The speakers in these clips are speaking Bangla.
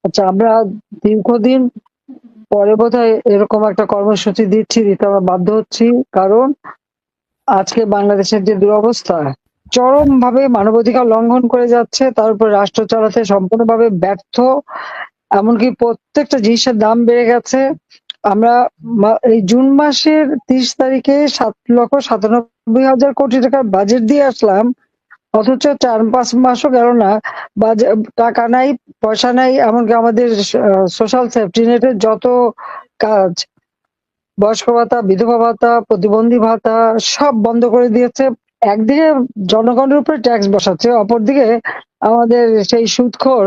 আচ্ছা, আমরা দীর্ঘদিন পরে বোধহয় এরকম একটা কর্মসূচি দিতে আমরা বাধ্য হচ্ছি। কারণ আজকে বাংলাদেশের যে দুরবস্থা, চরমভাবে মানবাধিকার লঙ্ঘন করে যাচ্ছে। তার উপর রাষ্ট্র চালাতে সম্পূর্ণভাবে ব্যর্থ। এমনকি প্রত্যেকটা জিনিসের দাম বেড়ে গেছে। আমরা এই জুন মাসের ৩০ তারিখে ৭,৯৭,০০০ টাকার বাজেট দিয়ে আসলাম। অথচ ৪-৫ মাসও গেল না। টাকা নাই, পয়সা নাই। এমনকি আমাদের সোশ্যাল সেফটি নেটের যত কাজ, বয়স্ক ভাতা, বিধবা ভাতা, প্রতিবন্ধী ভাতা সব বন্ধ করে দিয়েছে। একদিকে জনগণের উপরে ট্যাক্স বসাচ্ছে, অপরদিকে আমাদের সেই সুদখোর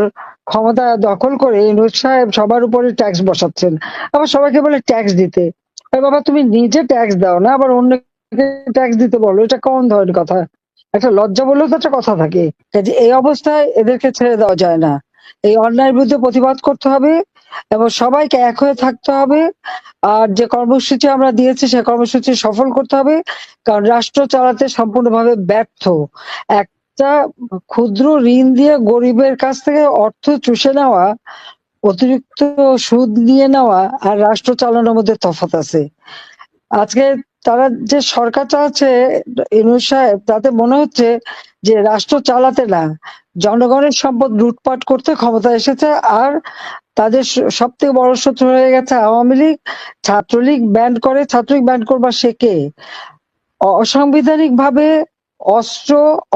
ক্ষমতা দখল করে ইউনূস সাহেব সবার উপরে ট্যাক্স বসাচ্ছেন। আবার সবাইকে বলে ট্যাক্স দিতে। আরে বাবা, তুমি নিজে ট্যাক্স দাও না, আবার অন্যকে ট্যাক্স দিতে বলো, এটা কোন ধরনের কথা? একটা লজ্জা বললেও তো একটা কথা থাকে। কাজে এই অবস্থায় এদেরকে ছেড়ে দেওয়া যায় না। এই অন্যায়ের বিরুদ্ধে প্রতিবাদ করতে হবে এবং সবাইকে এক হয়ে থাকতে হবে। আর যে কর্মসূচি আমরা দিয়েছি সে কর্মসূচি সফল করতে হবে। কারণ রাষ্ট্র চালাতে সম্পূর্ণভাবে ব্যর্থ। একটা ক্ষুদ্র ঋণ দিয়ে গরিবের কাছ থেকে অর্থ চুষে নেওয়া, অতিরিক্ত সুদ নিয়ে নেওয়া আর রাষ্ট্র চালানোর মধ্যে তফাৎ আছে। আজকে তারা যে সরকার চালাচ্ছে ইউনূস সাহেব, তাতে মনে হচ্ছে যে রাষ্ট্র চালাতে না, জনগণের সম্পদ লুটপাট করতে ক্ষমতায় এসেছে। আর তাদের সবথেকে বড় শত্রু হয়ে গেছে আওয়ামী লীগ। ছাত্রলীগ ব্যান্ড করে, ছাত্রলীগ ব্যান্ড করবার সে কে? অসাংবিধানিক ভাবে অস্ত্র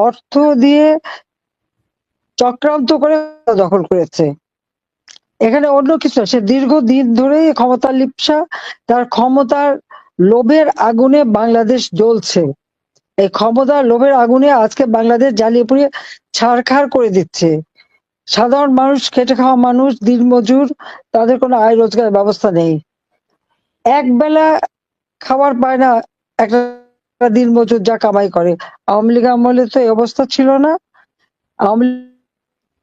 অর্থ দিয়ে চক্রান্ত করে দখল করেছে। এখানে অন্য কিছু না, সে দীর্ঘদিন ধরে ক্ষমতার লিপ্সা। তার ক্ষমতার লোভের আগুনে বাংলাদেশ জ্বলছে। এই ক্ষমতার লোভের আগুনে আজকে বাংলাদেশ জ্বালিয়ে পুড়িয়ে ছারখার করে দিচ্ছে। সাধারণ মানুষ, খেটে খাওয়া মানুষ, দিনমজুর, তাদের কোনো আয় রোজগারের ব্যবস্থা নেই। এক বেলা খাবার পায় না একটা দিনমজুর যা কামাই করে। আওয়ামী লীগ আমলে তো এই অবস্থা ছিল না। আওয়ামী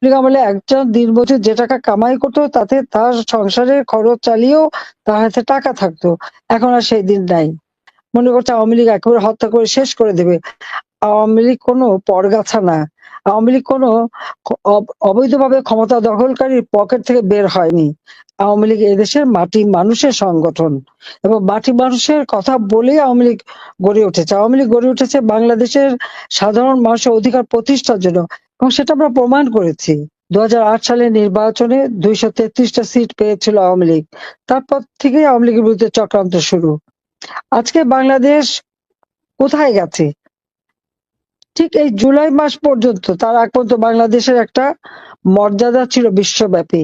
লীগ আমলে একজন দিনমজুর যে টাকা কামাই করতো তাতে তার সংসারের খরচ চালিয়েও তার হাতে টাকা থাকতো। এখন আর সেই দিন নাই। মনে করছে আওয়ামী লীগ একেবারে হত্যা করে শেষ করে দেবে। আওয়ামী লীগ কোনো পরগাছা না। আওয়ামী লীগ কোনো অবৈধভাবে ক্ষমতা দখলকারীর পকেট থেকে বের হয়নি। আওয়ামী লীগ এদেশের মাটি মানুষের সংগঠন এবং মাটি মানুষের কথা বলেই আওয়ামী লীগ গড়ে উঠেছে। আওয়ামী লীগ গড়ে উঠেছে বাংলাদেশের সাধারণ মানুষের অধিকার প্রতিষ্ঠার জন্য এবং সেটা আমরা প্রমাণ করেছি। ২০০৮ সালের নির্বাচনে ২৩৩টা সিট পেয়েছিল আওয়ামী লীগ। তারপর থেকে আওয়ামী লীগের বিরুদ্ধে চক্রান্ত শুরু। আজকে বাংলাদেশ কোথায় গেছে? ঠিক এই জুলাই মাস পর্যন্ত, তার আগ পর্যন্ত বাংলাদেশের একটা মর্যাদা ছিল বিশ্বব্যাপী।